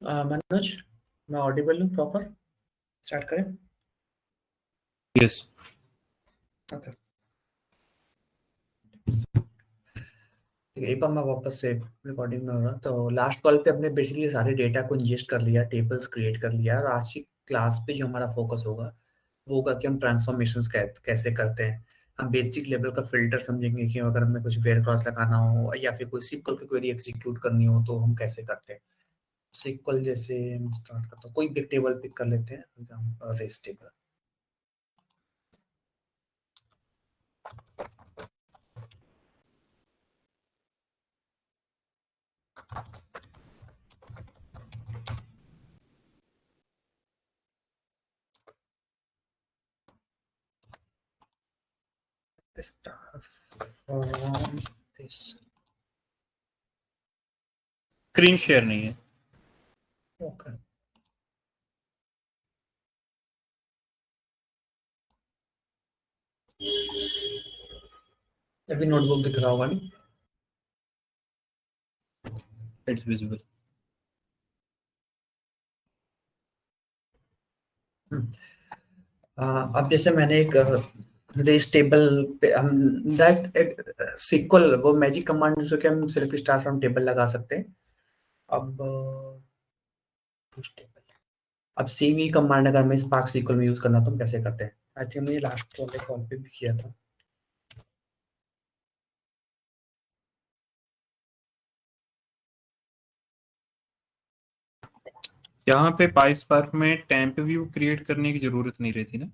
मनोज, मैं ऑडिबल हूँ proper? Start करें? यस। ओके, एक बार मैं वापस से रिकॉर्डिंग में हो रहा। तो लास्ट कॉल पे हमने बेसिकली सारे डेटा को इंजेस्ट कर लिया, टेबल्स क्रिएट कर लिया, और आज की क्लास पे जो हमारा फोकस होगा वो होगा कि हम ट्रांसफॉर्मेशंस कैसे करते हैं। हम बेसिक लेवल का फिल्टर समझेंगे कि अगर हमें कुछ वेयर क्रॉस लगाना हो या फिर कोई सिक्वल की क्वेरी एग्जीक्यूट करनी हो तो हम कैसे करते हैं। सिक्वल जैसे स्टार्ट करता हूँ, कोई भी टेबल पिक कर लेते हैं, race table. Start from this. Screen share नहीं है। Okay. अभी नोटबुक दिख रहा होगा नहीं? It's visible. अब जैसे मैंने एक रेस टेबल पे हम दैट सिक्वल वो मैजिक कमांड जो कि हम सिर्फ स्टार्ट फ्रॉम टेबल लगा सकते हैं। अब push table, अब सेम ही कमांड अगर मैं स्पार्क सिक्वल में यूज करना तो हम कैसे करते हैं? आई थिंक मैंने लास्ट वाले कॉल पे भी किया था। यहाँ पे पाइस्पार्क में टेम्प व्यू क्रिएट करने की जरूरत नहीं रहती ना?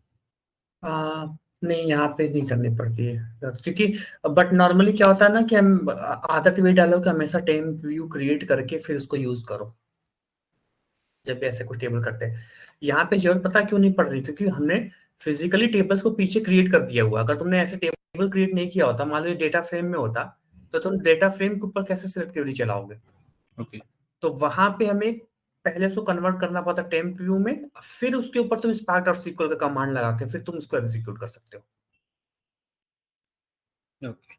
नहीं, यहाँ पे नहीं करनी पड़ती है क्योंकि बट नॉर्मली क्या होता है ना कि हम आदत भी डालो कि हमेशा टेम्प व्यू क्रिएट करके फिर उसको यूज करो जब भी ऐसे कुछ टेबल करते हैं। यहाँ पे जरूरत पता क्यों नहीं पड़ रही? क्योंकि हमने फिजिकली टेबल्स को पीछे क्रिएट कर दिया हुआ। अगर तुमने ऐसे टेबल क्रिएट नहीं किया होता, मान लो डेटा फ्रेम में होता, तो तुम डेटा फ्रेम के ऊपर कैसे सिलेक्ट क्वेरी चलाओगे? ओके। तो वहां पे हमें पहले उसको कन्वर्ट करना पड़ता टेम्प व्यू में, फिर उसके ऊपर तुम स्पार्क और सिक्वल का कमांड लगा के फिर तुम उसको एग्जीक्यूट कर सकते हो। ओके।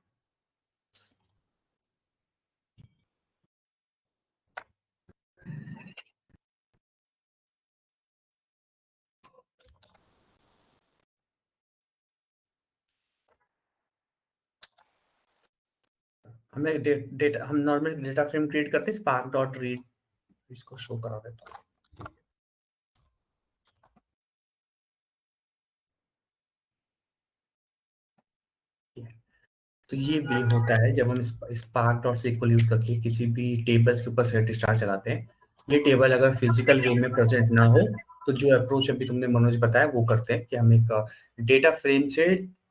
हमें डेटा हम नॉर्मल डेटा फ्रेम क्रिएट करते हैं स्पार्क डॉट रीड, इसको शो करा देता हूँ। तो ये वे होता है जब हम स्पार्क डॉट सिक्वल यूज करके किसी भी टेबल्स के ऊपर सेलेक्ट स्टार चलाते हैं। ये टेबल अगर फिजिकल वे में प्रेजेंट ना हो तो जो अप्रोच अभी तुमने मनोज बताया वो करते हैं कि हम एक डेटा फ्रेम से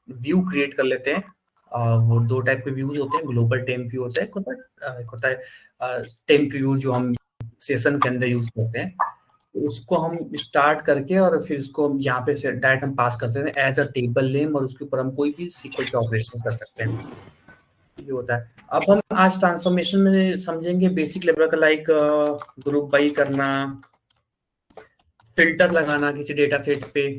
व्यू क्रिएट कर लेते हैं। वो दो टाइप के व्यूज होते हैं, ग्लोबल टेम्प व्यू होता है, एक होता है टेम्प व्यू जो हम सेशन के अंदर यूज करते हैं। उसको हम स्टार्ट करके और फिर उसको यहाँ पे से डायरेक्ट हम पास कर सकते हैं एज अ टेबल नेम, और उसके ऊपर हम कोई भी सीक्वल के ऑपरेशन कर सकते हैं। ये होता है। अब हम आज ट्रांसफॉर्मेशन में समझेंगे बेसिक लेवल का, लाइक ग्रुप बाई करना, फिल्टर लगाना किसी डेटा सेट पे।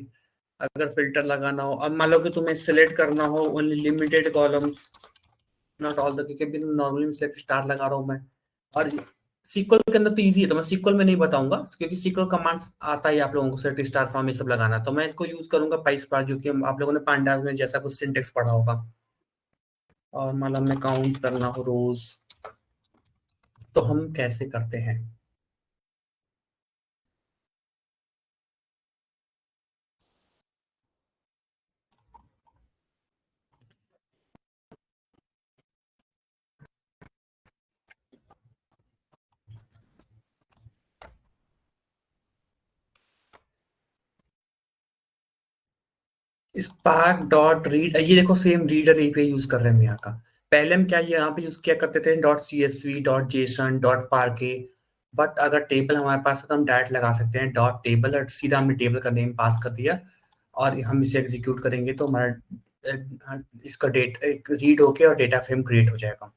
अगर फिल्टर लगाना हो, अब मान लो कि तुम्हें सिलेक्ट करना हो only limited columns, not all the, क्योंकि नॉर्मली सिलेक्ट स्टार लगा रहा हूं मैं। और सीक्वल के अंदर तो इजी है, तो मैं सीक्वल में नहीं बताऊंगा क्योंकि सीक्वल कमांड आता है आप लोगों को सिलेक्ट स्टार फॉर्म ये सब लगाना। तो मैं इसको यूज करूंगा पाइस्पार्क, जो कि आप लोगों ने पांडास में जैसा कुछ सिंटेक्स पढ़ा होगा। और मान लो हमें काउंट करना हो रोज, तो हम कैसे करते हैं? स्पार्क डॉट रीड, ये देखो सेम रीडर एपीआई यूज कर रहे हैं हम यहाँ का। पहले हम क्या यहाँ पे यूज किया करते थे dot CSV, dot JSON, dot पार्के। बट अगर टेबल हमारे पास है तो हम डायरेक्ट लगा सकते हैं डॉट टेबल, और सीधा हमने टेबल का नेम पास कर दिया और हम इसे एग्जीक्यूट करेंगे तो हमारा इसका डेट एक रीड होके और डेटा फ्रेम क्रिएट हो जाएगा।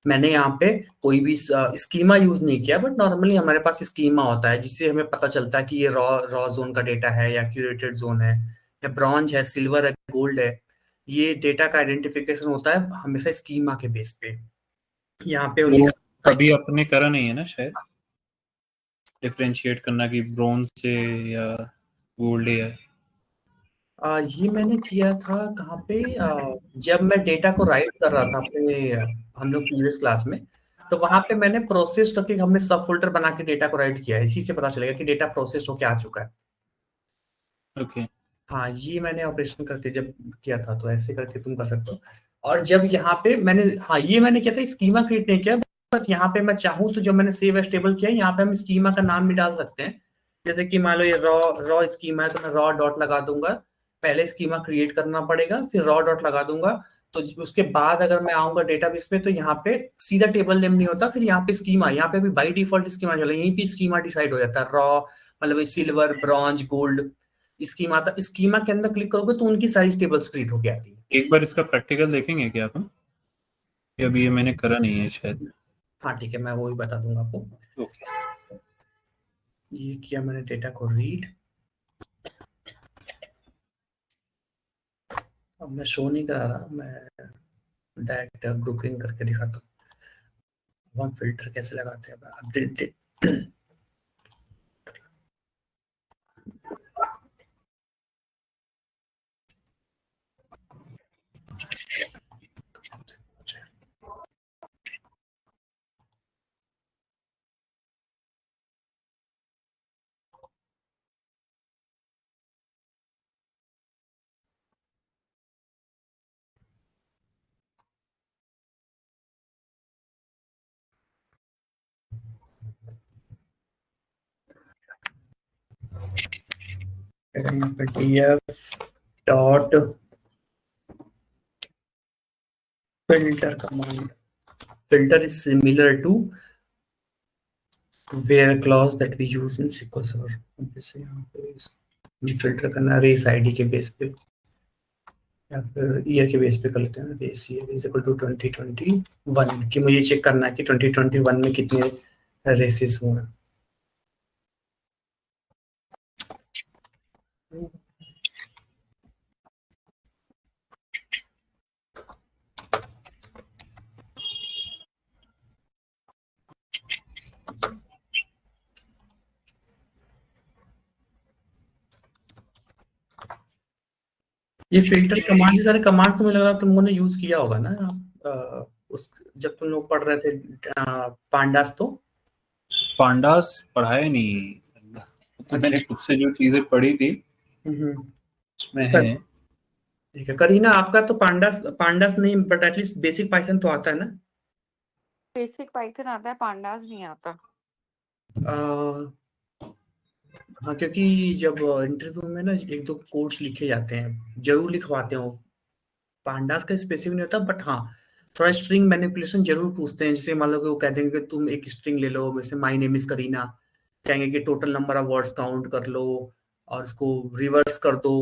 मैंने यहाँ पे कोई भी स्कीमा यूज नहीं किया, बट नॉर्मली हमारे पास स्कीमा होता है जिससे हमें पता चलता है कि ये रॉ रॉ जोन का डेटा है या क्यूरेटेड जोन है या ब्रॉन्ज है, सिल्वर है, गोल्ड है। ये डेटा का आइडेंटिफिकेशन होता है हमेशा स्कीमा के बेस पे। यहाँ पे वो वो लिखा कभी अपने करा नहीं है ना शायद। डिफरेंशिएट करना कि ब्रॉन्ज से या गोल्ड है? ये मैंने किया था कहाँ पे, जब मैं डेटा को राइट कर रहा था अपने, हम लोग प्रीवियस क्लास में, तो वहां पे मैंने प्रोसेस करके हमने सब फोल्डर बना के डेटा को राइट किया है। इसी से पता चलेगा कि डेटा प्रोसेस होके आ चुका है। ओके। हाँ, ये मैंने ऑपरेशन करके जब किया था, तो ऐसे करके तुम कर सकते हो। और जब यहाँ पे मैंने, हाँ ये मैंने किया था, स्कीमा क्रिएट नहीं किया। बस यहाँ पे मैं चाहूँ तो जब मैंने सेव एज टेबल किया, यहाँ पे हम स्कीमा का नाम भी डाल सकते हैं। जैसे कि मान लो ये रॉ रॉ स्कीमा है, तो मैं रॉ डॉट लगा दूंगा। पहले स्कीमा क्रिएट करना पड़ेगा, फिर रॉ डॉट लगा दूंगा। तो उसके बाद अगर मैं आऊंगा डेटाबेस पे, तो यहाँ पे सीधा टेबल नेम नहीं होता, फिर यहाँ पे स्कीमा, यहाँ पे भी बाई डिफॉल्ट स्कीमा चला, यहीं पे स्कीमा डिसाइड हो जाता है। रॉ मतलब सिल्वर, ब्रॉन्ज, गोल्ड स्कीमा था। स्कीमा के अंदर क्लिक करोगे तो उनकी सारी टेबल्स क्रिएट होके आती है। एक बार इसका प्रैक्टिकल देखेंगे क्या अपन? अभी ये मैंने करा नहीं है शायद। हाँ ठीक है, मैं वो ही बता दूंगा आपको। ओके। ये किया मैंने डेटा को रीड। अब मैं शो नहीं करा रहा, मैं डायरेक्ट ग्रुपिंग करके दिखाता हूँ। हम फिल्टर कैसे लगाते हैं update. Dot filter command. Filter is similar to where clause that we use in SQL Server. जैसे यहाँ पे फिल्टर करना रेस आईडी के बेस पे या फिर ईयर के बेस पे कर लेते हैं। Race year is equal to 2021, कि मुझे चेक करना है कि 2021 में कितने रेसेस हुए हैं। ये फिल्टर कमांड, सारे कमांड तो मुझे लगा तुम लोगों ने यूज किया होगा ना, उस जब तुम लोग पढ़ रहे थे पांडास तो। पांडास पढ़ाया नहीं, तो मैंने खुद से जो चीजें पढ़ी थी उसमें है। ठीक है करीना, आपका तो पांडास पांडास नहीं, बट एटलीस्ट बेसिक पाइथन तो आता है ना? बेसिक पाइथन आता है, पांडास नहीं आता। हाँ, क्योंकि जब इंटरव्यू में ना एक दो कोड्स लिखे जाते हैं, जरूर लिखवाते हो। पांडास का स्पेसिफिक नहीं होता, बट हाँ थोड़ा स्ट्रिंग मैनिपुलेशन जरूर पूछते हैं। जैसे मान लो कि वो कह देंगे कि तुम एक स्ट्रिंग ले लो, जैसे माय नेम इज करीना, कहेंगे कि total number of words count कर लो और उसको रिवर्स कर दो।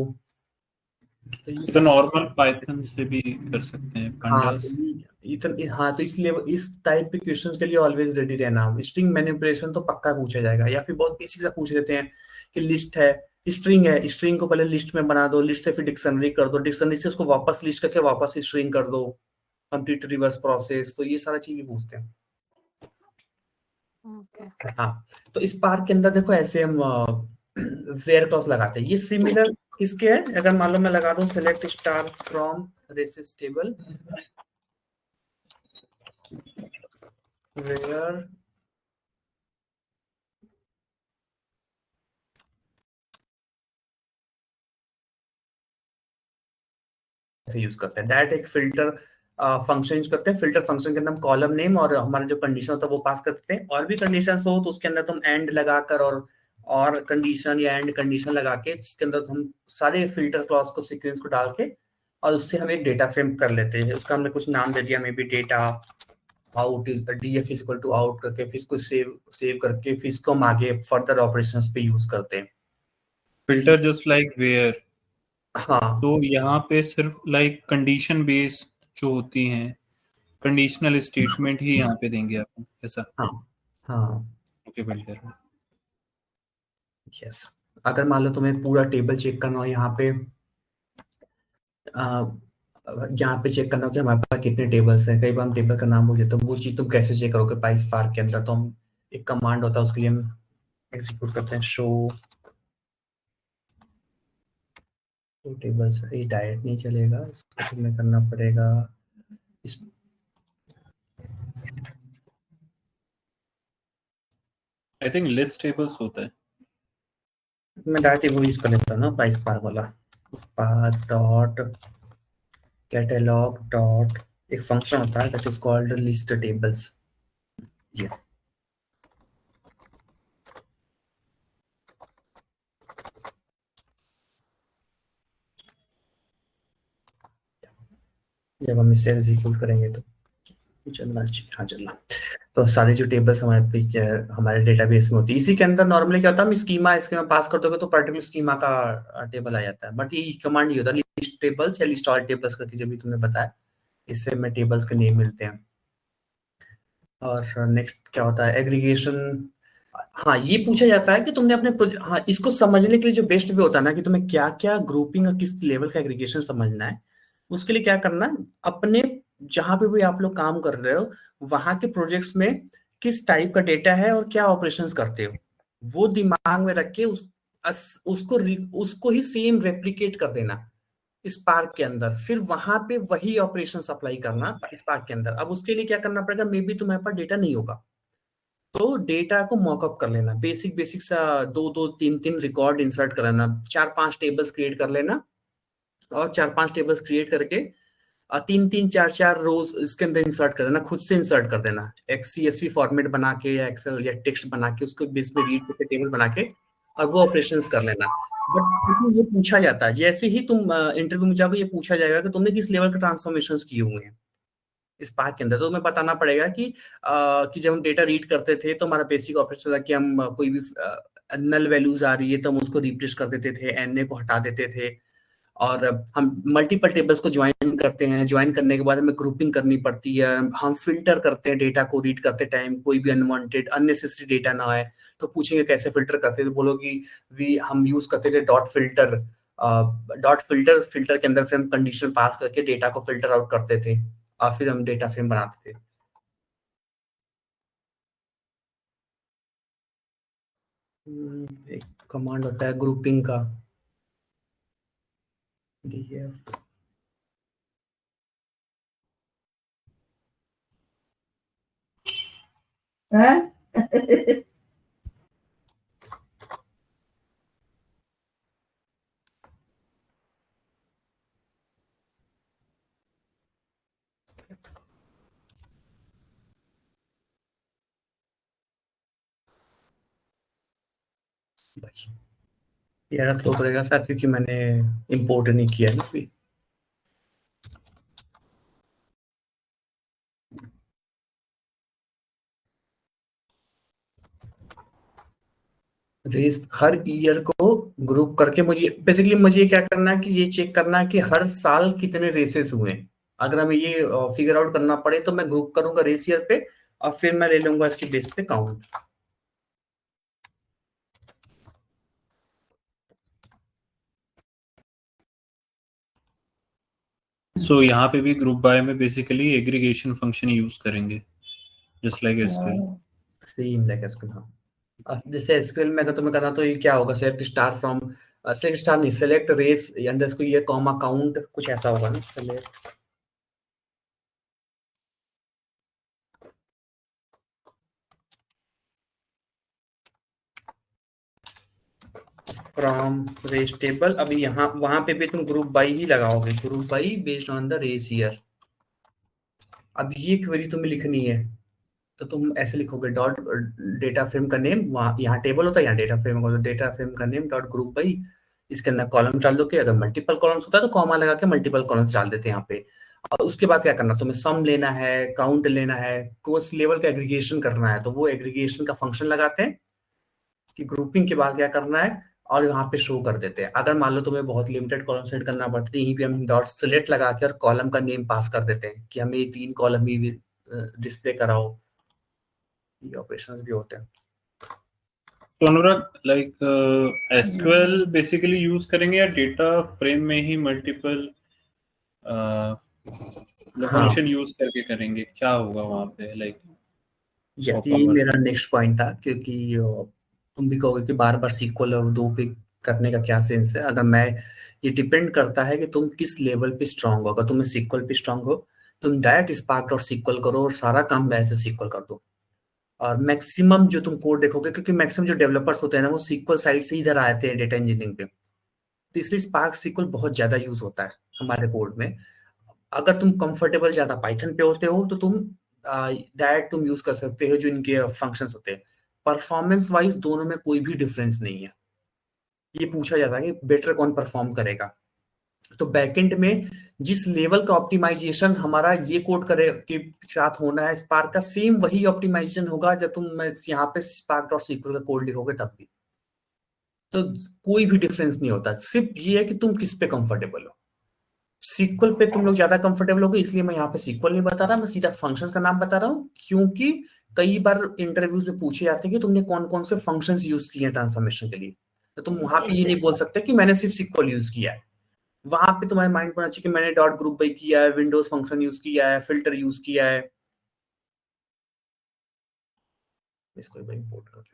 तो ये तो सारी नॉर्मल पाइथन से भी कर सकते हैं पांडास। हाँ तो इसलिए इस टाइप के क्वेश्चंस के लिए ऑलवेज रेडी रहना। स्ट्रिंग मैनिपुलेशन तो पक्का पूछा जाएगा, या फिर बहुत बेसिक सा पूछ लेते हैं कि लिस्ट है, स्ट्रिंग है, स्ट्रिंग को पहले लिस्ट में बना दो, लिस्ट से फिर डिक्शनरी कर दो, डिक्शनरी से उसको वापस लिस्ट करके वापस स्ट्रिंग कर दो, कंप्लीट रिवर्स प्रोसेस। तो ये सारा चीज भी पूछते हैं। ओके। हाँ, तो इस पार्क के अंदर देखो ऐसे हम वेयर क्लॉज लगाते हैं। ये सिमिलर किसके है? अगर मान लो मैं लगा दूं select star from races table where से यूज करते हैं। डायरेक्ट एक फिल्टर फंक्शन यूज करते हैं। फिल्टर फंक्शन के अंदर हम कॉलम नेम और हमारा जो कंडीशन होता है वो पास करते हैं। और भी कंडीशन हो तो उसके अंदर तुम एंड लगाकर और कंडीशन या एंड कंडीशन लगा के उसके अंदर हम सारे फिल्टर क्लॉज को सीक्वेंस को डाल के और उससे हम एक डेटा फ्रेम कर लेते हैं। उसका हमने कुछ नाम दे दिया, maybe data out is DF is equal to out करके, फिर इसको सेव करके फिर इसको हम आगे फर्दर ऑपरेशंस पे यूज करते हैं। Filter just like where. हाँ तो यहाँ पे सिर्फ लाइक कंडीशन बेस्ड जो होती हैं, कंडीशनल स्टेटमेंट ही यहाँ पे देंगे आपको, ऐसा? हाँ हाँ ओके फिल्टर। यस। अगर मान लो तुम्हें पूरा टेबल चेक करना हो, यहाँ पे चेक करना हो कि हमारे पास कितने टेबल्स हैं, कई बार हम टेबल का नाम भूल जाते हैं, तो वो चीज तुम कैसे चेक करोगे? पाइस पार्क के अंदर तो हम एक कमांड होता है उसके लिए हम एग्जीक्यूट करते हैं शो टेबल्स। ये डायरेक्ट नहीं चलेगा, इसको तुम्हें करना पड़ेगा इस आई थिंक लिस्ट टेबल्स होता है। मैं डायरेक्ट वो यूज कर लेता हूँ ना, पाई स्पार्क वाला। स्पार्क डॉट कैटलॉग डॉट एक फंक्शन होता है that is called list tables. ये जब हम इसे एग्जीक्यूट करेंगे तो चलना चाहिए। हाँ चलना। तो सारे जो टेबल्स हमारे पीछे हमारे डेटाबेस में होती है, इसी के अंदर नॉर्मली क्या होता है, हम स्कीमा इसके में पास कर दोगे तो पर्टिकुलर स्कीमा का टेबल आ जाता है। बट ये कमांड नहीं होता, लिस्ट टेबल्स या लिस्ट ऑल टेबल्स करके जो भी तुमने बताया, इससे हमें टेबल्स के नेम मिलते हैं। और नेक्स्ट क्या होता है, एग्रीगेशन। हाँ ये पूछा जाता है कि तुमने अपने हाँ इसको समझने के लिए जो बेस्ट वे होता है ना, कि तुम्हें क्या क्या ग्रुपिंग और किस लेवल का एग्रीगेशन समझना है, उसके लिए क्या करना है, अपने जहां पे भी आप लोग काम कर रहे हो वहां के प्रोजेक्ट्स में किस टाइप का डेटा है और क्या ऑपरेशंस करते हो, वो दिमाग में रख के उसको ही सेम रेप्लिकेट कर देना स्पार्क के अंदर। फिर वहां पे वही ऑपरेशंस अप्लाई करना स्पार्क के अंदर। अब उसके लिए क्या करना पड़ेगा, मे बी तुम्हारे पास डेटा नहीं होगा, तो डेटा को मॉकअप कर लेना, बेसिक बेसिक सा दो दो तीन तीन रिकॉर्ड इंसर्ट कर लेना, 4-5 टेबल्स क्रिएट कर लेना, और 4-5 टेबल्स क्रिएट करके तीन तीन चार चार रोज इसके अंदर इंसर्ट कर देना, खुद से इंसर्ट कर देना, एक सीएसवी फॉर्मेट बना के या एक्सेल या टेक्स्ट बना के उसको बेस में रीड करके टेबल बना के और वो ऑपरेशंस कर लेना। बट ये पूछा जाता है, जैसे ही तुम इंटरव्यू में जाओगे ये पूछा जाएगा कि तुमने किस लेवल के ट्रांसफॉर्मेशन किए हुए हैं स्पार्क के अंदर, तो तुम्हें बताना पड़ेगा कि जब हम डेटा रीड करते थे तो हमारा बेसिक ऑपरेशन था कि हम कोई भी नल वैल्यूज आ रही है तो हम उसको रिप्लेस कर देते थे, एनए को हटा देते थे, और हम मल्टीपल टेबल्स को ज्वाइन करते हैं, ज्वाइन करने के बाद हमें ग्रुपिंग करनी पड़ती है, हम फिल्टर करते हैं डेटा को रीड करते टाइम, कोई भी अनवांटेड अननेसेसरी डेटा ना आए। तो पूछेंगे कैसे फिल्टर करते थे, तो बोलोगी हम यूज करते थे डॉट फिल्टर। फिल्टर के अंदर फिर हम कंडीशन पास करके डेटा को फिल्टर आउट करते थे और फिर हम डेटा फ्रेम बनाते थे। एक कमांड होता है ग्रुपिंग का, df यार थ्रो करेगा सर, क्योंकि मैंने इंपोर्ट नहीं किया है ना अभी। रेस हर ईयर को ग्रुप करके मुझे क्या करना है कि ये चेक करना है कि हर साल कितने रेसेस हुए हैं। अगर हमें ये फिगर आउट करना पड़े तो मैं ग्रुप करूंगा रेस ईयर पे और फिर मैं ले लूंगा इसके बेस पे काउंट। सो यहाँ पे भी ग्रुप बाय में बेसिकली एग्रीगेशन फंक्शन यूज करेंगे just like SQL. Same like SQL. हाँ अब जैसे एसक्यूएल में अगर तुम्हें करना तो ये क्या होगा, select star from, select star नहीं, select race underscore year comma count, कुछ ऐसा होगा ना, सेलेक्ट फ्रॉम रेस टेबल। अभी यहाँ वहां पे भी तुम ग्रुप बाई ही लगाओगे, group by based on the race year. अब ये क्वेरी तुम्हें लिखनी है तो तुम ऐसे लिखोगे डॉट डेटा फ्रेम का नेम, वहाँ यहाँ टेबल होता है, यहाँ डेटा फ्रेम होगा, तो डेटा फ्रेम का नेम डॉट ग्रुप बाई, इसके अंदर कॉलम डाल दो, कि अगर मल्टीपल कॉलम्स होता है तो कॉमा लगा के मल्टीपल कॉलम्स डाल देते हैं यहाँ पे। और उसके बाद क्या करना, तुम्हें सम लेना है, काउंट लेना है, कोर्स लेवल का एग्रीगेशन करना है, तो वो एग्रीगेशन का फंक्शन लगाते हैं कि ग्रुपिंग के बाद क्या करना है और यहाँ पे शो कर देते हैं। अगर मान लो तुम्हें बहुत लिमिटेड कॉलम सेट करना पड़ता है, यहीं पे हम डॉट सिलेक्ट लगा के और कॉलम का नेम पास कर देते हैं कि हमें ये 3 कॉलम ही डिस्प्ले कराओ। ये ऑपरेशंस भी होते हैं। तो अनुराग लाइक एसक्यूएल बेसिकली यूज करेंगे या डेटा फ्रेम में ही मल्टीपल फंक्शन यूज करके करेंगे, क्या होगा वहां पे लाइक यस, ये मेरा नेक्स्ट पॉइंट था, क्योंकि तुम भी कहोगे कि बार बार सीक्वल और दो पे करने का क्या सेंस है। अगर मैं, ये डिपेंड करता है कि तुम किस लेवल पे स्ट्रांग हो। अगर तुम्हें सीक्वल पे स्ट्रांग हो, तुम डायरेक्ट स्पार्क डॉट सीक्वल करो और सारा काम वैसे सीक्वल कर दो। और मैक्सिमम जो तुम कोड देखोगे, क्योंकि मैक्सिमम जो डेवलपर्स होते हैं ना, वो सीक्वल साइड से इधर आते हैं डेटा इंजीनियरिंग पे, तो इसलिए स्पार्क सीक्वल बहुत ज्यादा यूज होता है हमारे कोड में। अगर तुम कंफर्टेबल ज्यादा पाइथन पे होते हो तो तुम डायरेक्ट तुम यूज कर सकते हो जो इनके फंक्शंस होते हैं। परफॉर्मेंस वाइज दोनों में कोई भी डिफरेंस नहीं है। ये पूछा जाता है कि बेटर कौन परफॉर्म करेगा, तो बैकएंड में जिस लेवल का ऑप्टिमाइजेशन हमारा ये कोड करे के साथ होना है स्पार्क का, सेम वही ऑप्टिमाइजेशन होगा जब तुम यहाँ पे स्पार्क डॉट सीक्वल का कोड लिखोगे तब भी। तो कोई भी डिफरेंस नहीं होता, सिर्फ ये है कि तुम किस पे कंफर्टेबल हो। सीक्वल पे तुम लोग ज्यादा कंफर्टेबल होगे, इसलिए मैं यहाँ पे सीक्वल नहीं बता रहा, मैं सीधा फंक्शंस का नाम बता रहा हूँ। क्योंकि कई बार इंटरव्यूज में पूछे जाते हैं कि तुमने कौन कौन से फंक्शंस यूज किए हैं ट्रांसफॉर्मेशन के लिए, तो तुम वहां पे ये नहीं बोल सकते कि मैंने सिर्फ सीक्वल यूज किया है। वहां पे तुम्हारे माइंड में होना चाहिए कि मैंने डॉट ग्रुप बाई किया है, विंडोज फंक्शन यूज किया है, फिल्टर यूज किया है। इसको एक बार इंपोर्ट कर लेता हूँ।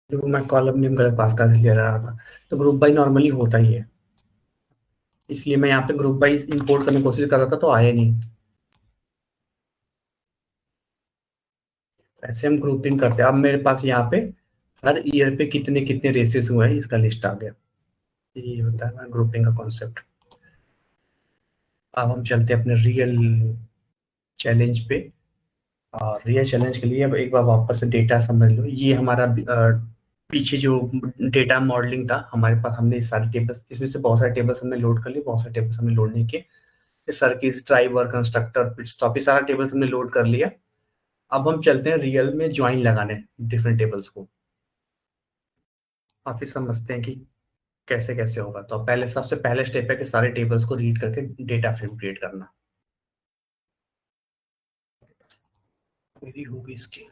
देखो मैं कॉलम नेम गलत पास कर लिया रहा था, तो ग्रुप बाई नॉर्मली होता ही है, इसलिए मैं यहाँ पे ग्रुप बाई इंपोर्ट करने की कोशिश कर रहा था तो आया नहीं। ऐसे हम ग्रुपिंग करते हैं। अब मेरे पास यहाँ पे हर ईयर पे कितने कितने रेसेस हुए हैं इसका लिस्ट आ गया। ये होता है ग्रुपिंग का कॉन्सेप्ट। अब हम चलते हैं अपने रियल चैलेंज पे। और रियल चैलेंज के लिए अब एक बार वापस से डेटा समझ लो। ये हमारा पीछे जो डेटा मॉडलिंग था हमारे पास, हमने सारे टेबल्स, इसमें से बहुत सारे टेबल्स हमने लोड कर लिए, बहुत सारे टेबल्स हमने लोड नहीं किए। Circuit, driver, constructor, pit stop, ये सारा टेबल्स हमने लोड कर लिया। अब हम चलते हैं रियल में ज्वाइन लगाने डिफरेंट टेबल्स को। आप फिर समझते हैं कि कैसे कैसे होगा। तो पहले, सबसे पहले स्टेप है कि सारे टेबल्स को रीड करके डेटा फ्रेम क्रिएट करना। क्वेरी होगी इसकी।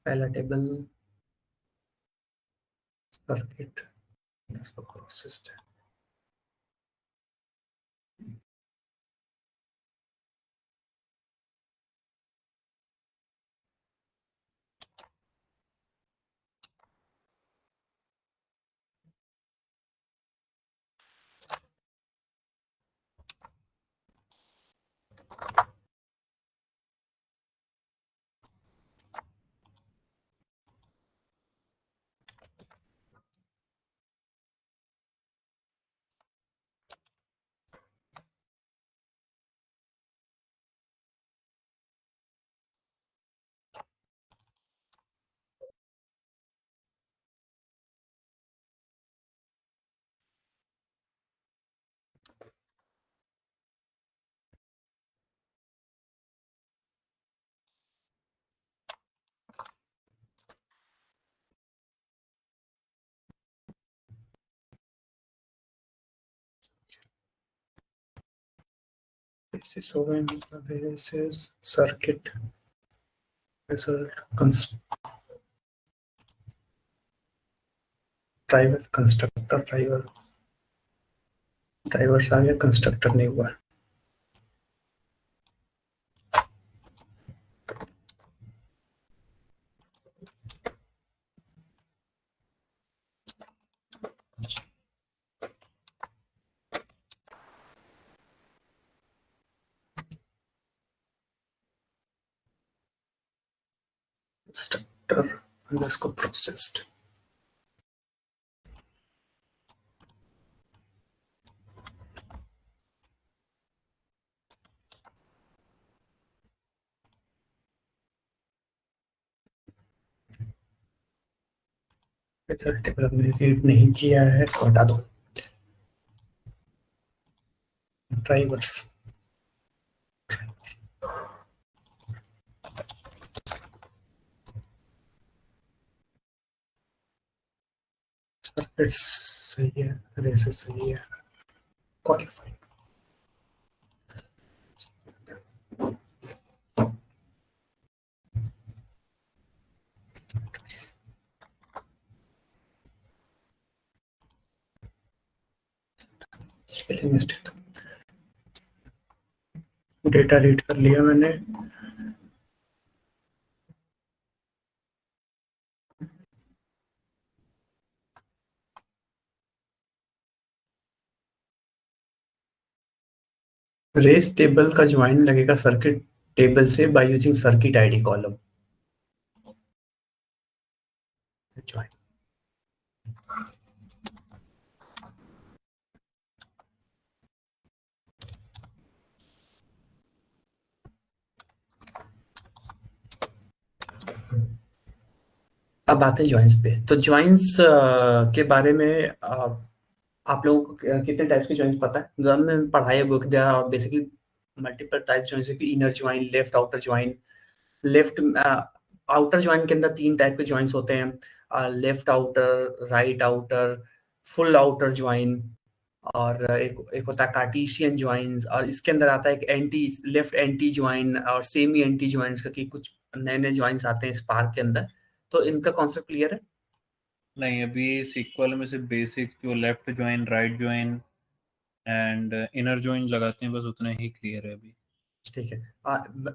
पहला table circuit system. This is when this is circuit result driver constructor drivers आ गया, कंस्ट्रक्टर नहीं हुआ। underscore processed. रिजल्ट टेबल हमने रीड नहीं किया है, इसको हटा दो। ड्राइवर्स सर्किट सही है, रेसेस सही है, qualified. Spelling mistake, data read कर लिया मैंने। रेस टेबल का ज्वाइन लगेगा सर्किट टेबल से by using circuit ID column. Join अब आते हैं ज्वाइंस पे। तो ज्वाइंस के बारे में आप लोगों को कितने टाइप्स के ज्वाइंस पता है? जब हमने पढ़ाई बुक दिया और बेसिकली मल्टीपल टाइप ज्वाइंस है कि inner join, left outer join. Left outer join के अंदर 3 टाइप के ज्वाइंस होते हैं, left outer, right outer, full outer join. और एक होता है कार्टेशियन ज्वाइंस, और इसके अंदर आता है एक एंटी लेफ्ट एंटी ज्वाइन और सेमी एंटी ज्वाइंस का, कि कुछ नए नए ज्वाइंस आते हैं स्पार्क के अंदर। तो इनका कॉन्सेप्ट क्लियर है? नहीं, अभी सीक्वल में से बेसिक जो left join, right join and inner join लगाते हैं, बस उतना ही क्लियर है अभी। ठीक है।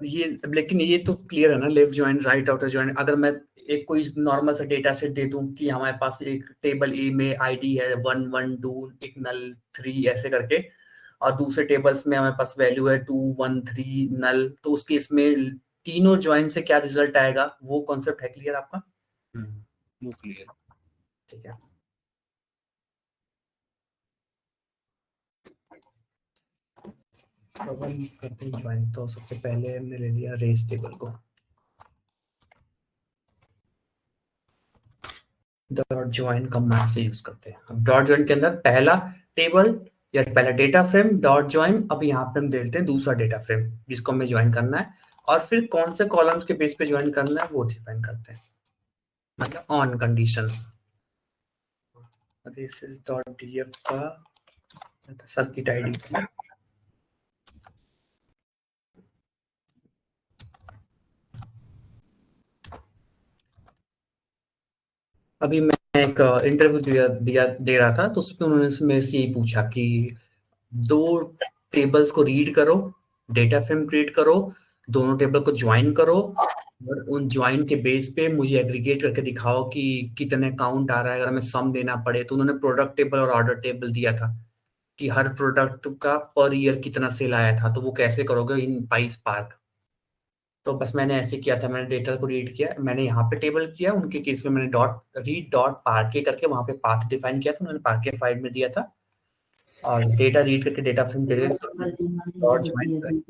ये लेकिन ये तो क्लियर है ना, left join, right outer join. अगर मैं एक कोई नॉर्मल सा डेटा सेट दे दूं कि हमारे पास एक टेबल ए में आईडी है 1 1 2, एक नल 3 ऐसे करके, और दूसरे टेबल्स में हमारे पास वैल्यू है 2 1 3 नल, तो उस केस में तीनों ज्वाइन से क्या रिजल्ट आएगा, वो कॉन्सेप्ट है क्लियर आपका? वो क्लियर। ठीक है। तो हम करते हैं ज्वाइन। तो सबसे पहले हमने ले लिया रेस टेबल को, डॉट ज्वाइन कमांड से यूज करते हैं। अब डॉट ज्वाइन के अंदर पहला टेबल या पहला डेटा फ्रेम डॉट ज्वाइन, अब यहाँ पे हम देते हैं दूसरा डेटा फ्रेम जिसको हमें ज्वाइन करना है, और फिर कौन से कॉलम्स के बेस पे ज्वाइन करना है वो डिफाइन करते हैं, मतलब on condition. This is dot DF का सर्किट आईडी। अभी मैं एक इंटरव्यू दे रहा था, तो उसमें उन्होंने मेरे से यही पूछा कि 2 टेबल्स को रीड करो, डेटा फ्रेम क्रिएट करो, दोनों टेबल को ज्वाइन करो, और उन ज्वाइन के बेस पे मुझे एग्रीगेट करके दिखाओ कि कितने काउंट आ रहा है। अगर हमें सम देना पड़े तो उन्होंने प्रोडक्ट टेबल और ऑर्डर टेबल दिया था कि हर प्रोडक्ट का पर ईयर कितना सेल आया था, तो वो कैसे करोगे इन पाई स्पार्क। तो बस मैंने ऐसे किया था, मैंने डेटा को रीड किया, मैंने यहाँ पे टेबल किया, उनके केस में मैंने डॉट रीड डॉट पार्के करके वहां पे पाथ डिफाइन किया था, उन्होंने पार्के फाइल में दिया था, और डेटा रीड करके डेटा फ्रेम डॉट ज्वाइन।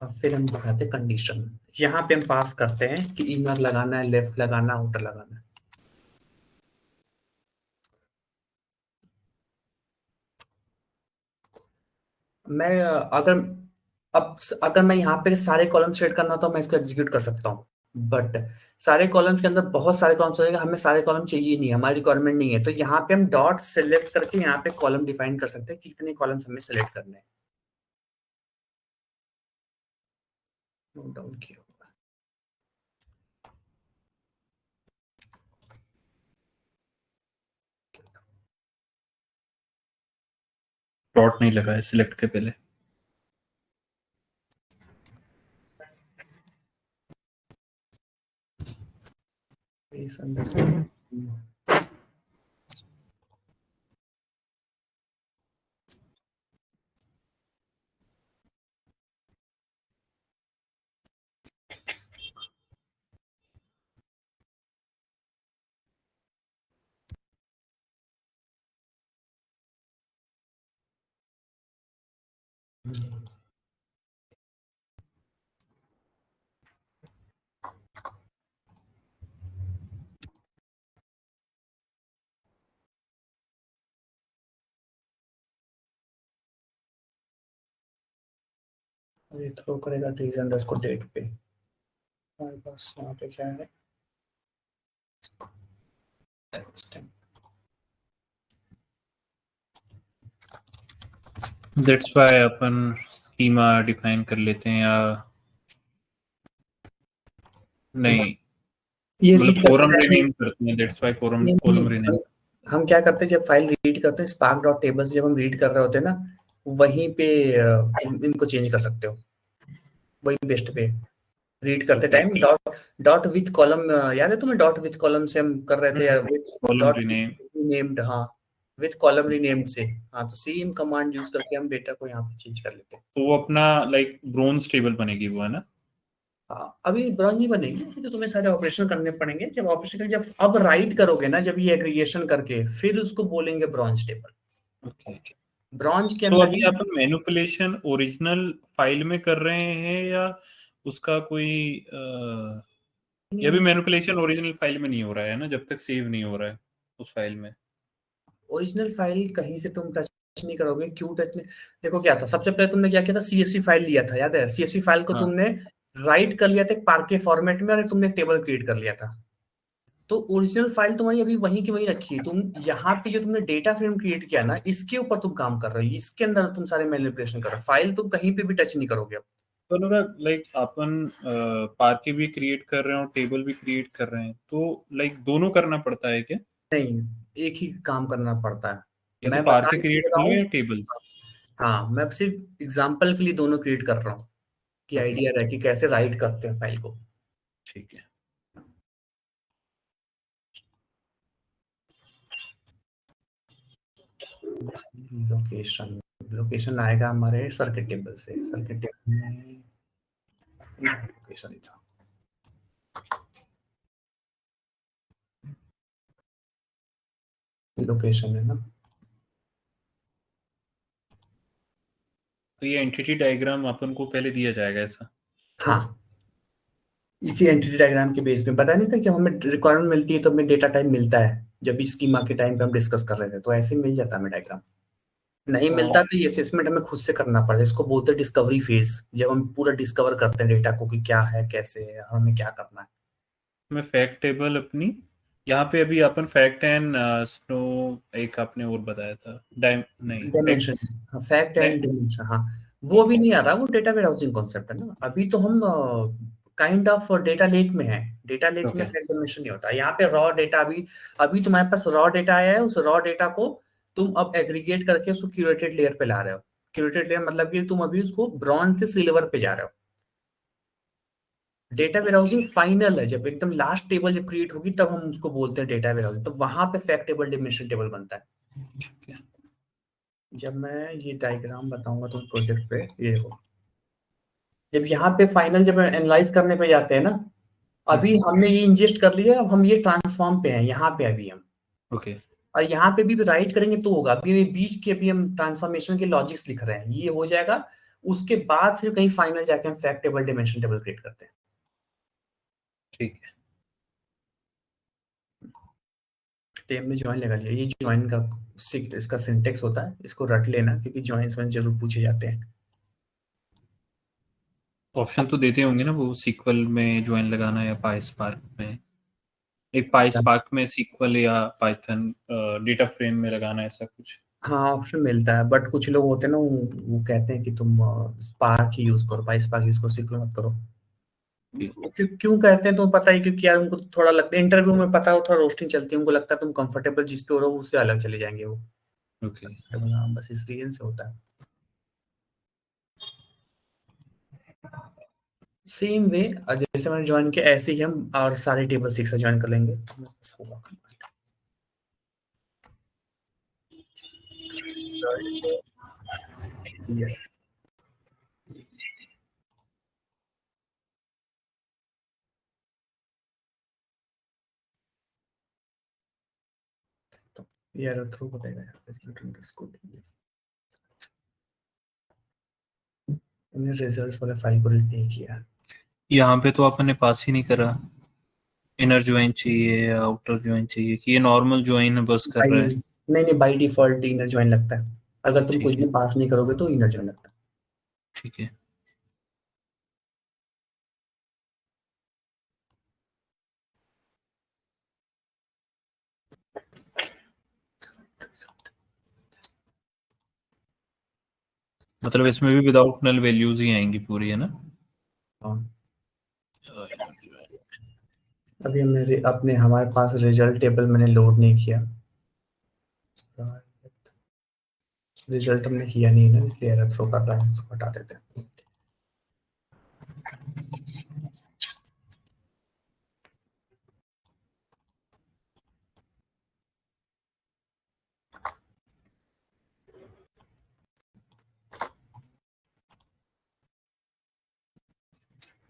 और फिर हम दिखाते हैं कंडीशन। यहाँ पे हम पास करते हैं कि इनर लगाना है, लेफ्ट लगाना है, आउटर लगाना है। मैं अगर मैं यहाँ पे सारे कॉलम सेट करना तो मैं इसको एग्जीक्यूट कर सकता हूँ, बट सारे कॉलम्स के अंदर बहुत सारे कॉलम्स हो जाएगा, हमें सारे कॉलम चाहिए नहीं, हमारी रिक्वायरमेंट नहीं है। तो यहाँ पे हम डॉट सेलेक्ट करके यहाँ पे कॉलम डिफाइन कर सकते हैं कि कितने कॉलम्स हमें सेलेक्ट करने हैं। नोट डाउन किया होगा। डॉट नहीं लगा है सिलेक्ट के पहले। ये थ्रो करेगा ट्रीज अंडरस्कोर डेट पे। हमारे पास यहाँ पे क्या है? That's why upon schema define कर लेते हैं या नहीं, ये मतलब रीड कोलम करते रीनेम करते हैं, दैट्स व्हाई कोलम नहीं, कोलम रीनेम। हम क्या करते हैं जब फाइल रीड करते हैं स्पार्क डॉट टेबल से, जब हम रीड कर रहे होते हैं ना, वहीं पे तुम इनको चेंज कर सकते हो, वही बेस्ट पे रीड करते okay, time dot dot with column. याद है तुम्हें डॉट विथ कॉलम से हम कर रहे थे यार, with column dot rename. Renamed, हाँ विथ कॉलम रीनेम्ड से। हाँ तो सेम कमांड यूज करके हम डेटा को यहाँ पे चेंज कर लेते हैं। तो वो अपना लाइक ब्रोंज टेबल बनेगी वो, है ना? हाँ अभी ब्रॉन्ज नहीं बनेगी, अभी तो तुम्हें सारे ऑपरेशन करने पड़ेंगे। जब ऑपरेशन जब अब राइट करोगे ना, जब ये एग्रीगेशन करके फिर उसको बोलेंगे ब्रॉन्ज टेबल। ओके, ब्रॉन्ज के तो अंदर अभी ही अपन मैनिपुलेशन ओरिजिनल फाइल में कर रहे हैं या उसका कोई ये भी मैनिपुलेशन ओरिजिनल फाइल में नहीं हो रहा है ना, जब तक सेव नहीं हो रहा है उस फाइल में। ओरिजिनल फाइल कहीं से तुम टच नहीं करोगे। क्यों टच नहीं? देखो क्या था, सबसे पहले तुमने क्या किया था, सीएसवी फाइल लिया था, याद है? सीएसवी फाइल को हाँ, तुमने राइट कर लिया था एक पार्के फॉर्मेट में, और तुमने एक टेबल क्रिएट कर लिया था। तो ओरिजिनल फाइल तुम्हारी अभी वहीं की वहीं रखी है। तुम यहाँ पे जो तुमने डेटा फ्रेम क्रिएट किया ना, इसके ऊपर तुम काम कर रहे हो, इसके अंदर तुम सारे मैनिपुलेशन कर रहे हो। फाइल तुम कहीं पे भी टच नहीं करोगे अब। तो लाइक अपन पार्के भी क्रिएट कर रहे हैं और टेबल भी क्रिएट कर रहे हैं, तो लाइक दोनों करना पड़ता है क्या? नहीं, एक ही काम करना पड़ता है। या तो मैं बता पार्के इसलिए क्रिएट रहा कर लो हूँ, या टेबल। हाँ मैं सिर्फ एग्जाम्पल के लिए दोनों क्रिएट कर रहा हूँ कि ओके, आइडिया रहे कि कैसे राइट करते हैं फाइल को। ठीक है। लोकेशन, लोकेशन आएगा हमारे सर्किट टेबल से। सर्किट टेबल में लोकेशन ही था। लोकेशन है ना, तो ये एंटिटी डायग्राम अपन को पहले दिया जाएगा ऐसा? हाँ इसी एंटिटी डायग्राम के बेस में। पता नहीं था जब हमें रिक्वायरमेंट मिलती है तो हमें डेटा टाइप मिलता है। जब भी स्कीमा के टाइम पे हम डिस्कस कर रहे थे तो ऐसे मिल जाता हमें डायग्राम। नहीं मिलता तो ये असेसमेंट हमें खुद से करना पड़ता है। इसको बोलते हैं डिस्कवरी फेज, जब हम पूरा डिस्कवर करते हैं डेटा को कि क्या है, कैसे है, और हमें क्या करना है। मैं फैक्ट टेबल अपनी यहाँ पे अभी अपन फैक्ट एंड स्नो एक आपने और बताया था, डाइम नहीं फैक्ट, डायमेंशन, फैक्ट नहीं, एंड डायमेंशन, हाँ वो भी ओके, नहीं आ रहा। वो डेटा वेयर हाउसिंग कॉन्सेप्ट है ना। अभी तो हम काइंड ऑफ डेटा लेक में है। डेटा लेक में ओके, फैक्ट डायमेंशन नहीं होता। यहाँ पे रॉ डेटा, अभी अभी तुम्हारे पास रॉ डेटा आया है। उस रॉ डेटा को तुम अब एग्रीगेट करके उसको क्यूरेटेड लेयर पे ला रहे हो। क्यूरेटेड लेयर मतलब कि तुम अभी उसको ब्रॉन्ज से सिल्वर पे जा रहे हो। डेटा वेयर हाउसिंग फाइनल है, जब एकदम लास्ट टेबल जब क्रिएट होगी तब हम उसको बोलते हैं डेटा वेयर हाउसिंग। तो वहां पे फैक्ट टेबल डायमेंशन टेबल बनता है। ठीक है। जब मैं ये डायग्राम बताऊंगा तुम प्रोजेक्ट पे, ये हो जब यहाँ पे फाइनल जब एनालाइज करने पे जाते हैं ना, अभी हमने ये इंजेस्ट कर लिया, अब हम ये ट्रांसफॉर्म पे हैं यहाँ पे अभी हम। ओके, और यहाँ पे भी राइट करेंगे तो होगा। अभी ये बीच के अभी हम ट्रांसफॉर्मेशन के लॉजिक्स लिख रहे हैं, ये हो जाएगा। उसके बाद फिर कहीं फाइनल जाके हम fact table dimension table create करते हैं। ठीक है। टेम में ज्वाइन लगा लिया। ये ज्वाइन का इसका सिंटेक्स होता है, इसको रट लेना क्योंकि ज्वाइंस में जरूर पूछे जाते हैं। ऑप्शन तो देते होंगे ना वो, सीक्वल में ज्वाइन लगाना या पाई स्पार्क में, एक पाई स्पार्क में सीक्वल या पाइथन डेटा फ्रेम में लगाना, ऐसा कुछ। हाँ ऑप्शन मिलता है, बट कुछ लोग होते हैं ना, वो कहते हैं कि तुम स्पार्क ही यूज करो, पाई स्पार्क यूज करो, सीक्वल मत करो। क्यों कहते हैं तो पता है, क्योंकि यार उनको थोड़ा लगता है इंटरव्यू में, पता हो थोड़ा रोस्टिंग चलती है, उनको लगता है तुम कंफर्टेबल जिस पे हो रहे हो उससे अलग चले जाएंगे वो। ओके, हाँ बस इस रीजन से होता है। सेम वे जैसे मैंने ज्वाइन किया ऐसे ही हम और सारे टेबल्स एक साथ ज्वाइन कर लेंगे। बस होगा। Yes. तो ये एरर थ्रो हो जाएगा यार, इसको ठीक है। मैंने रिजल्ट्स वाले फाइल को रीड नहीं किया। यहाँ पे तो आपने पास ही नहीं करा। इनर ज्वाइन चाहिए या आउटर ज्वाइन चाहिए कि ये नॉर्मल ज्वाइन बस कर रहा है? नहीं नहीं, बाई डिफॉल्ट इनर ज्वाइन लगता है। अगर तुम कुछ ठीक भी है, पास नहीं करोगे तो इनर ज्वाइन लगता है। ठीक है। मतलब इसमें भी विदाउट नल वैल्यूज ही आएंगी पूरी, है ना? हाँ, अभी हमने अपने हमारे पास रिजल्ट टेबल मैंने लोड नहीं किया। रिजल्ट हमने किया नहीं ना, इसलिए एरर थ्रो कर रहा है, उसको हटा देते हैं।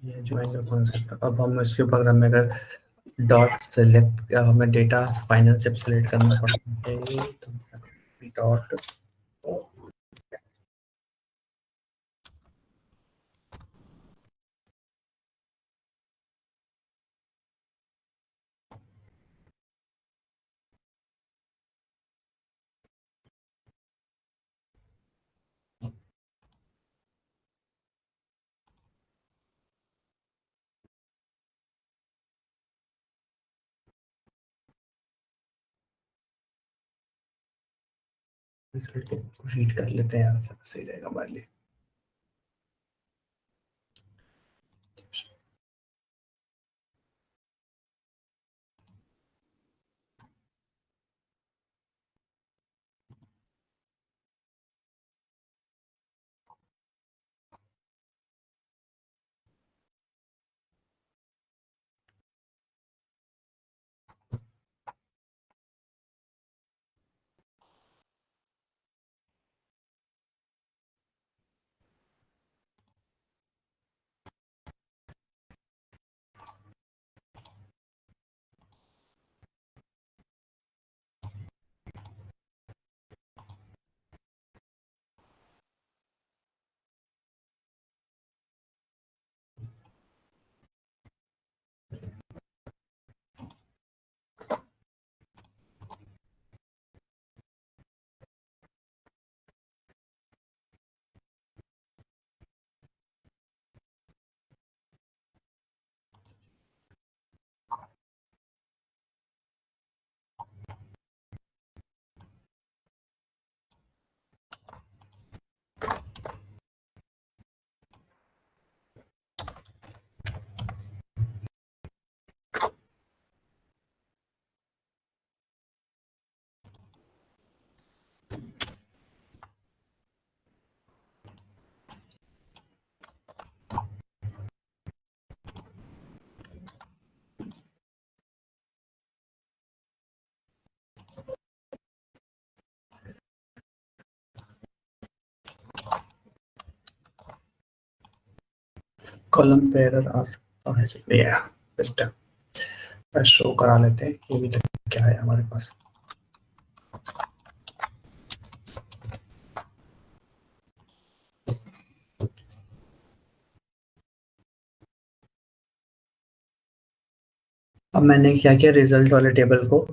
ये ज्वाइन का कॉन्सेप्ट, अब हम इसके ऊपर हमें अगर डॉट सेलेक्ट, हमें डेटा फाइनल स्टेप सेलेक्ट करना पड़ता है, तो डॉट रिजल्ट रीड कर लेते हैं, यार सही रहेगा हमारे लिए। कॉलम पे एरर आ सकता है, चलिए बेस्ट है, शो करा लेते हैं कि अभी तक क्या है हमारे पास। अब मैंने क्या किया, रिजल्ट वाले टेबल को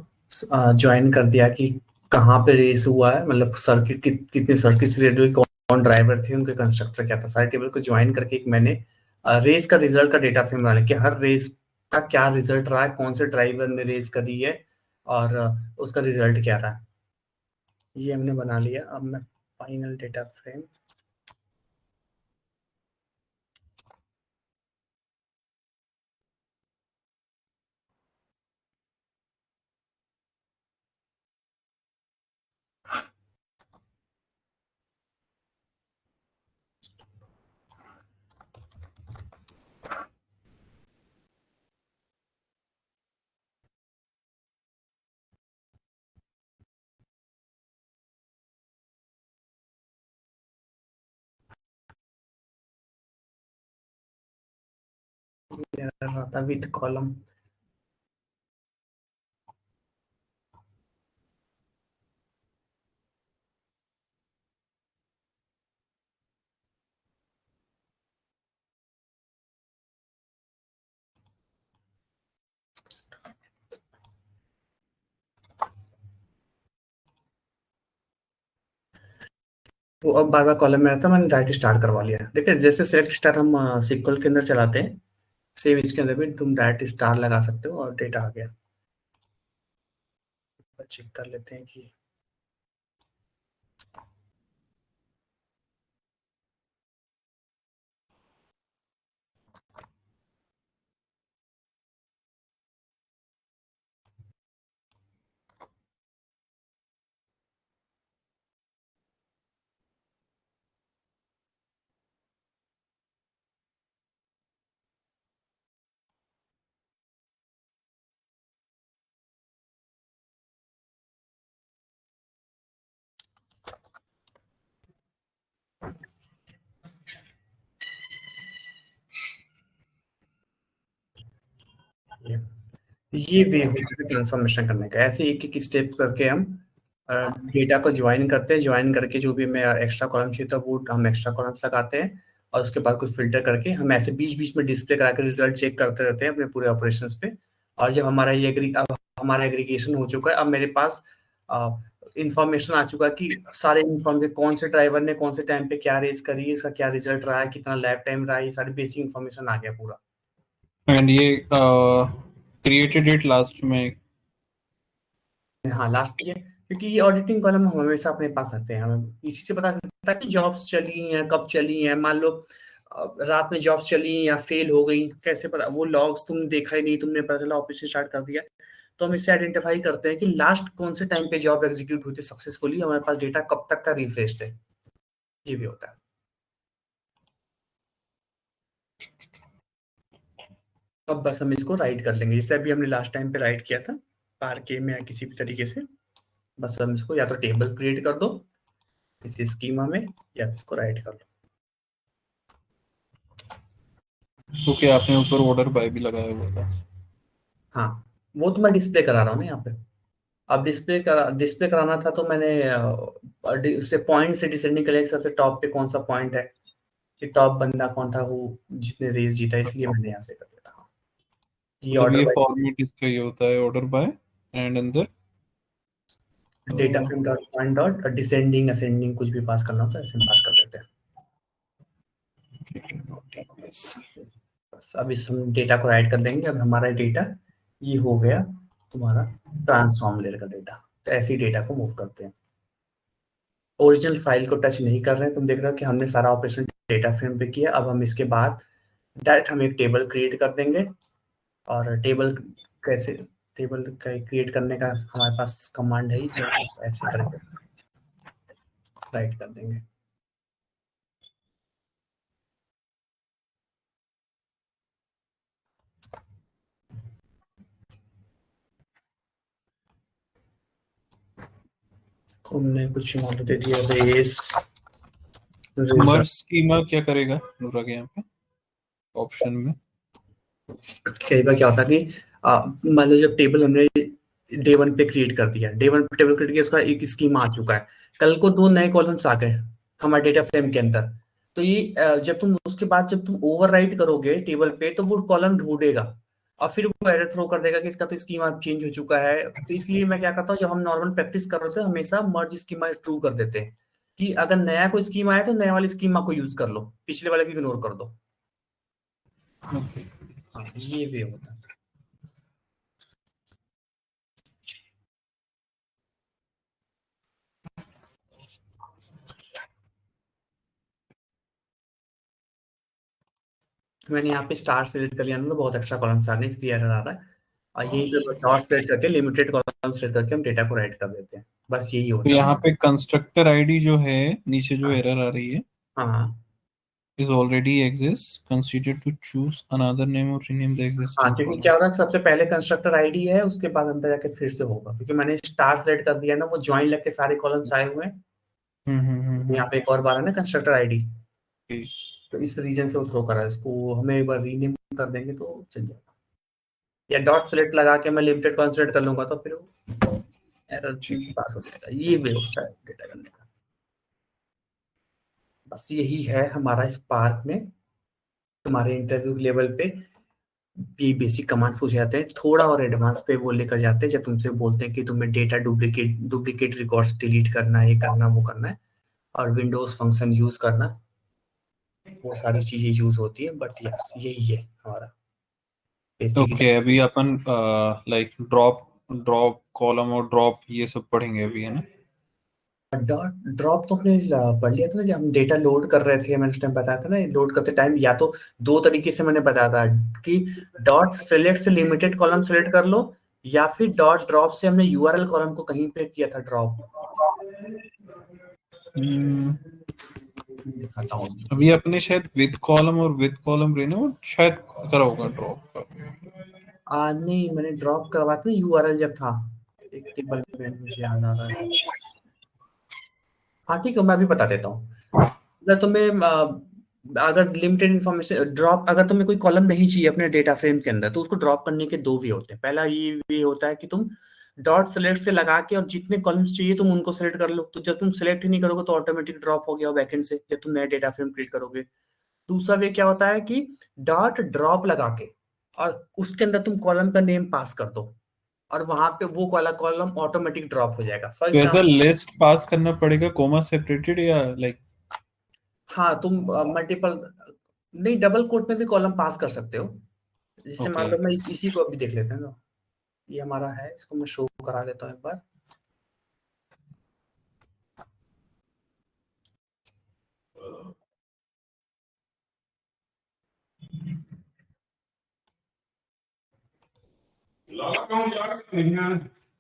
ज्वाइन कर दिया कि कहाँ पे रेस हुआ है, मतलब सर्किट कितने सर्किट क्रिएट हुए, कौन ड्राइवर थे, उनके कंस्ट्रक्टर क्या था, सारे टेबल को ज्वाइन करके एक मैंने रेस का रिजल्ट का डेटा फ्रेम बना लिया कि हर रेस का क्या रिजल्ट रहा है, कौन से ड्राइवर ने रेस करी है और उसका रिजल्ट क्या रहा है, ये हमने बना लिया। अब मैं फाइनल डेटा फ्रेम रहा था विथ कॉलम। वो अब बार बार कॉलम में रहता है, मैंने डायरेक्ट स्टार्ट करवा लिया। देखिए जैसे सेलेक्ट स्टार हम सीक्वल के अंदर चलाते हैं, सेम इसके अंदर भी तुम डायरेक्ट स्टार लगा सकते हो और डेटा आ गया। चेक कर लेते हैं कि ये वे होता है ट्रांसफॉर्मेशन करने का। ऐसे एक एक स्टेप करके हम डेटा को ज्वाइन करते हैं, ज्वाइन करके जो भी हमें एक्स्ट्रा कॉलम चाहिए था वो हम एक्स्ट्रा कॉलम्स लगाते हैं, और उसके बाद कुछ फिल्टर करके हम ऐसे बीच बीच में डिस्प्ले करा के रिजल्ट चेक करते रहते हैं अपने पूरे ऑपरेशंस पे। और जब हमारा ये अब हमारा एग्रीगेशन हो चुका है, अब मेरे पास इंफॉर्मेशन आ चुका है कि सारे इन्फॉर्मेशन कौन से ड्राइवर ने कौन से टाइम पे क्या रेस करी है, इसका क्या रिजल्ट रहा है, कितना लैब टाइम रहा है, ये सारी बेसिक इन्फॉर्मेशन आ गया पूरा। एंड ये क्रिएटेड इट लास्ट में। हाँ लास्ट ये, क्योंकि ये ऑडिटिंग कॉलम हम हमेशा अपने पास रखते हैं, हमें इसी से पता चलता है कि जॉब्स चली हैं कब चली हैं। मान लो रात में जॉब्स चली या फेल हो गई, कैसे पता? वो लॉग्स तुमने देखा ही नहीं, तुमने पता चला ऑपरेशन स्टार्ट कर दिया, तो हम इससे आइडेंटिफाई करते हैं कि लास्ट कौन से टाइम पे जॉब एग्जीक्यूट हुई थी सक्सेसफुली, हमारे पास डेटा कब तक का रिफ्रेश्ड है, ये भी होता है। अब बस हम इसको राइट कर लेंगे, जैसे अभी हमने लास्ट टाइम पे राइट किया था पार्के में या किसी भी तरीके से। बस हम इसको या तो टेबल क्रिएट कर दो किसी स्कीमा में, या फिर इसको राइट कर लो। क्योंकि आपने ऊपर ऑर्डर बाय भी लगाया हुआ था। हाँ वो तो मैं डिस्प्ले करा रहा हूँ ना यहाँ पे। अब डिस्प्ले कराना था तो मैंने उससे पॉइंट से डिसेंडिंग कर लिया कि सबसे टॉप पे कौन सा पॉइंट है, कि टॉप बंदा कौन था वो जिसने रेस जीता, इसलिए मैंने यहाँ से कर दिया था। ये मतलब ऑर्डर ये बाय फॉर्मेट इसका ये होता है ऑर्डर बाय एंड अंदर data frame dot point dot descending ascending कुछ भी पास करना होता है ऐसे पास कर देते हैं। बस अब इस हम डेटा को राइट कर देंगे। अब हमारा डेटा ये हो गया तुम्हारा ट्रांसफॉर्म लेयर का डेटा। तो ऐसे ही डेटा को मूव करते हैं, ओरिजिनल फाइल को टच नहीं कर रहे हैं। तुम देख रहे हो कि हमने सारा ऑपरेशन डेटा फ्रेम पे किया। अब हम इसके बाद डायरेक्ट हम एक टेबल क्रिएट कर देंगे, और टेबल कैसे, टेबल क्रिएट करने का हमारे पास कमांड है ही, तो ऐसे करके राइट कर देंगे। हमने कुछ मॉडल दे दिया रेस मर्ज स्कीमा क्या करेगा नूरा के यहाँ पे ऑप्शन में। कई बार क्या होता है कि मान लो जब टेबल हमने डे 1 पे क्रिएट कर दिया, डे 1 पे टेबल क्रिएट किया, उसका एक स्कीमा आ चुका है, कल को 2 नए कॉलम्स आ गए हमारे डेटा फ्रेम के अंदर, तो ये जब तुम उसके बाद जब तुम ओवरराइट करोगे टेबल पे तो वो कॉलम ढूंढेगा और फिर वो एरर थ्रो कर देगा कि इसका तो स्कीमा चेंज हो चुका है। तो इसलिए मैं क्या करता हूँ, जब हम नॉर्मल प्रैक्टिस कर रहे थे हमेशा मर्ज स्कीमा ट्रू कर देते हैं, कि अगर नया कोई स्कीमा आया तो नया वाली स्कीमा को यूज कर लो, पिछले वाले को इग्नोर कर दो। हाँ ये भी होता है। मैंने यहाँ पे स्टार सेलेक्ट कर लिया ना, तो बहुत एक्स्ट्रा कॉलम्स आ रहे हैं इसलिए एरर आ रहा है। और यही पे डॉट सेलेक्ट करके लिमिटेड कॉलम सेलेक्ट करके हम डेटा को राइट कर देते हैं, बस यही तो होता यहाँ है। पे कंस्ट्रक्टर आईडी जो है नीचे जो हाँ एरर आ रही है हाँ is already exists consider to choose another name or rename the हाँ, existing क्योंकि column। क्या होता है सबसे पहले कंस्ट्रक्टर आईडी है, उसके बाद अंदर जाके फिर से होगा, क्योंकि मैंने स्टार सेलेक्ट कर दिया ना, वो ज्वाइन लग के सारे कॉलम्स आए हुए हैं। यहाँ पे एक और बार है ना कंस्ट्रक्टर आईडी, ठीक। तो इस रीजन से वो थ्रो करा है, इसको हमें एक बार रीनेम कर देंगे तो चल जाएगा, या डॉट सेलेक्ट लगा के मैं लिमिटेड कॉन्सेलेक्ट कर लूंगा तो फिर एरर ठीक है। पास हो जाएगा। ये वे होता है डेटा करने का। बस यही है हमारा स्पार्क में तुम्हारे इंटरव्यू लेवल पे ये बेसिक कमांड पूछ जाते हैं, थोड़ा और एडवांस पे वो लेकर जाते हैं जब तुमसे बोलते हैं कि तुम्हें डेटा डुप्लीकेट रिकॉर्ड्स डिलीट करना है, ये करना वो करना है, और विंडोज फंक्शन यूज करना, वो सारी चीजें यूज होती है। बट यस, यही है हमारा बेसिक। ओके, अभी अपन लाइक ड्रॉप ड्रॉप कॉलम और ड्रॉप ये सब पढ़ेंगे अभी, है ना? डॉट ड्रॉप तो हमने पढ़ लिया था ना, जब हम डेटा लोड कर रहे थे, मैंने उस टाइम बताया था ना, लोड करते टाइम या तो दो तरीके से मैंने बताया था कि डॉट सेलेक्ट से लिमिटेड कॉलम सेलेक्ट कर लो, या फिर डॉट ड्रॉप से हमने यूआरएल कॉलम को कहीं पे किया था ड्रॉप। दिखाता हूँ। अभी अपने शायद विद कॉलम और विद कॉलम रहने वो शायद करा होगा ड्रॉप का। नहीं, मैंने ड्रॉप करवाया था यूआरएल जब था, एक टेबल में, मुझे याद आ रहा है। हाँ ठीक है, मैं अभी बता देता हूँ। अगर तुम्हें अगर लिमिटेड इन्फॉर्मेशन ड्रॉप, अगर तुम्हें कोई कॉलम नहीं चाहिए अपने डेटा फ्रेम के अंदर, तो उसको ड्रॉप करने के दो वे होते हैं। पहला ये वे होता है कि तुम डॉट सेलेक्ट से लगा के और जितने कॉलम्स चाहिए तुम उनको सेलेक्ट कर लो, तो जब तुम सेलेक्ट ही नहीं करोगे तो ऑटोमेटिक ड्रॉप हो गया बैकएंड से, जब तुम नया डेटा फ्रेम क्रिएट करोगे। दूसरा वे क्या होता है कि डॉट ड्रॉप लगा के और उसके अंदर तुम कॉलम का नेम पास कर दो, और वहां पे वो वाला कॉलम ऑटोमेटिक ड्रॉप हो जाएगा। फॉर तो ऐसा एग्जाम्पल, लिस्ट पास करना पड़ेगा कोमा सेपरेटेड या लाइक? हाँ तुम मल्टीपल नहीं, डबल कोट में भी कॉलम पास कर सकते हो। जैसे मान ओके, लो मैं इसी को अभी देख लेते हैं ना, ये हमारा है, इसको मैं शो करा देता हूँ एक बार।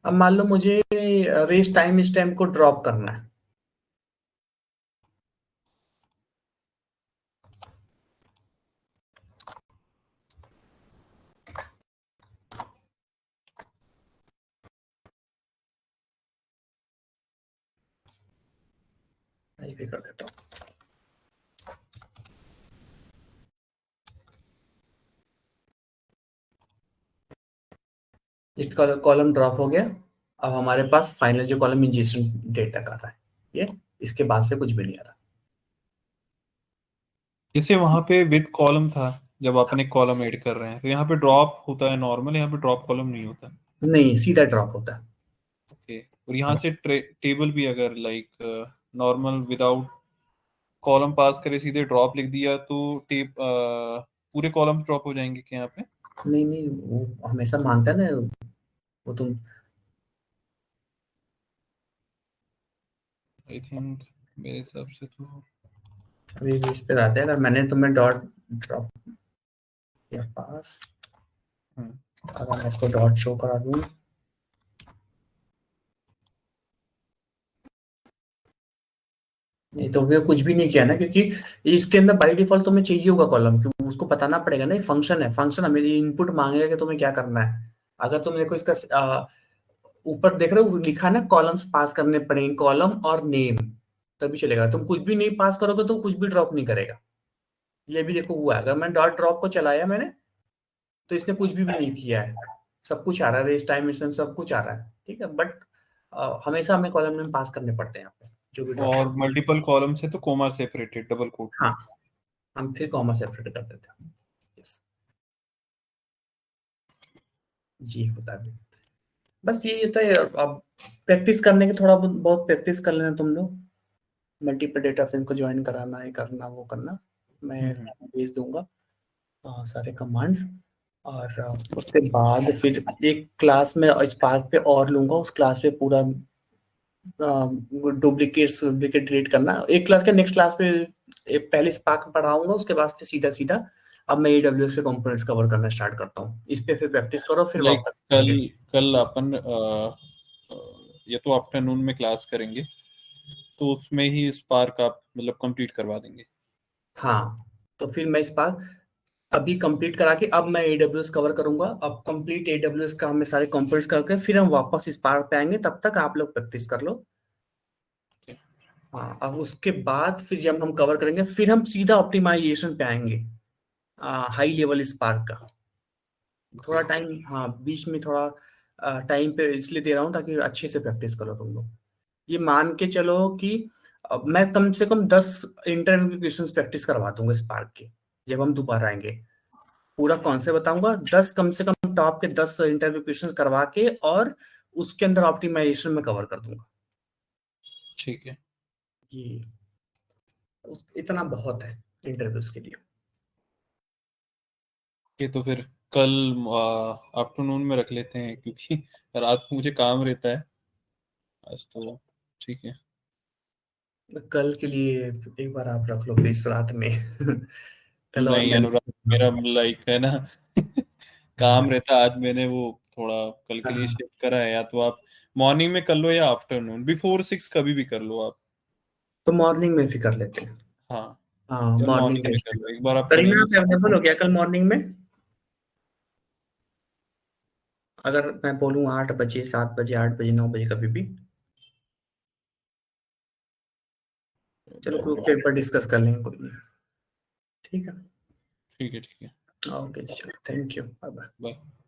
अब मान लो मुझे रेस टाइम स्टैम्प को ड्रॉप करना है, ये भी कर देता हूँ। इसका कॉलम ड्रॉप हो गया। अब हमारे पास फाइनल जो कॉलम इंजेक्शन डेट तक आ रहा है, ये इसके बाद से कुछ भी नहीं आ रहा। जैसे वहां पे विद कॉलम था, जब अपन एक कॉलम ऐड कर रहे हैं तो यहाँ पे ड्रॉप होता है नॉर्मल, यहाँ पे ड्रॉप कॉलम नहीं होता। नहीं, सीधा ड्रॉप होता है। ओके, और यहाँ से टेबल भी अगर लाइक नॉर्मल विदाउट कॉलम पास करे सीधे ड्रॉप लिख दिया तो पूरे कॉलम ड्रॉप हो जाएंगे क्या यहाँ पे? नहीं नहीं, वो हमेशा मांगता है ना, वो तुम आई थिंक मेरे हिसाब से तो अभी इस पे आते हैं। अगर मैंने तुम्हें डॉट ड्रॉप या पास, अगर मैं इसको डॉट शो करा दूं, नहीं तो वे कुछ भी नहीं किया ना, क्योंकि इसके अंदर बाय डिफॉल्ट तुम्हें चाहिए होगा कॉलम, क्योंकि उसको बताना पड़ेगा ना, ये फंक्शन है, फंक्शन हमें इनपुट मांगेगा कि तुम्हें क्या करना है। अगर तुम देखो इसका ऊपर देख रहे हो लिखा है ना, कॉलम्स पास करने पड़ेंगे, कॉलम और नेम, तभी चलेगा। तुम कुछ भी नहीं पास करोगे तो कुछ भी ड्रॉप नहीं करेगा। ये भी देखो हुआ है, अगर मैं डॉट ड्रॉप को चलाया मैंने, तो इसने कुछ भी नहीं किया है, सब कुछ आ रहा है, रेस टाइम मिशन सब कुछ आ रहा है, ठीक है। बट हमेशा हमें कॉलम नेम पास करने पड़ते हैं यहाँ पे, जो भी ड्रॉप। और मल्टीपल कॉलम से तो कोमा सेपरेटेड डबल कोट में। हाँ, हम फिर कॉमा सेपरेट कर देते हैं। यस, जी होता है। बस यही होता है। अब प्रैक्टिस करने के, थोड़ा बहुत बहुत प्रैक्टिस कर लेना तुम लोग, मल्टीपल डेटा फ्रेम को ज्वाइन कराना है, करना वो करना, मैं भेज दूंगा सारे कमांड्स। और उसके बाद फिर एक क्लास में स्पार्क पे और लूंगा, उस क्लास पे पूरा डुप्लीकेट डिलीट करना एक क्लास के, नेक्स्ट क्लास पे पहले स्पार्क पढ़ाऊंगा, उसके बाद फिर सीधा सीधा अब मैं AWS के कंपोनेंट्स कवर करना स्टार्ट करता हूँ। इस पे फिर प्रैक्टिस करो, फिर लाइक वापस कल कल अपन ये तो आफ्टरनून में क्लास करेंगे तो उसमें ही स्पार्क आप मतलब कंप्लीट करवा देंगे। हाँ, तो फिर मैं स्पार्क अभी कंप्लीट करा के अब मैं AWS कवर करूंगा। अब कंप्लीट AWS का हमें सारे कंपोनेंट्स करके फिर हम वापस स्पार्क पे आएंगे, तब तक आप लोग प्रैक्टिस कर लो। हाँ, अब उसके बाद फिर जब हम कवर करेंगे फिर हम सीधा ऑप्टिमाइजेशन पे आएंगे, हाई लेवल स्पार्क का। थोड़ा टाइम, हाँ बीच में थोड़ा टाइम पे इसलिए दे रहा हूँ ताकि अच्छे से प्रैक्टिस करो तुम लोग। ये मान के चलो कि मैं कम से कम 10 इंटरव्यू के क्वेश्चन प्रैक्टिस करवा दूंगा स्पार्क के, जब हम दोबारा आएंगे। पूरा कॉन्सेप्ट बताऊंगा, 10 कम से कम टॉप के 10 इंटरव्यू क्वेश्चंस करवा के और उसके अंदर ऑप्टिमाइजेशन में कवर कर दूंगा। ठीक है, ये इतना बहुत है इंटरव्यूज के लिए। ये तो फिर कल आफ्टरनून में रख लेते हैं, क्योंकि रात को मुझे काम रहता है आज तो। ठीक है, कल के लिए एक बार आप रख लो प्लीज रात में। कल और नहीं मैं अनुराग, मेरा लाइक है ना काम रहता है आज। मैंने वो थोड़ा कल के लिए हाँ, शिफ्ट करा है, या तो आप मॉर्निंग में कर लो या आफ्टरनून बिफोर 6 कभी भी कर लो आप। तो मॉर्निंग में फिर कर लेते हैं। हाँ, हाँ, या मॉर्निंग मॉर्निंग में। में कर लो, एक बार आप करीना, करेंगे आप अवेलेबल हो क्या कल मॉर्निंग में? अगर मैं बोलूँ 8 बजे, 7 बजे, 8 बजे, 9 बजे, कभी भी। चलो ग्रुप पे एक बार डिस्कस कर लेंगे, कोई नहीं। ठीक है। ठीक है, ठीक है, ओके, चलो, thank you, bye bye. Bye.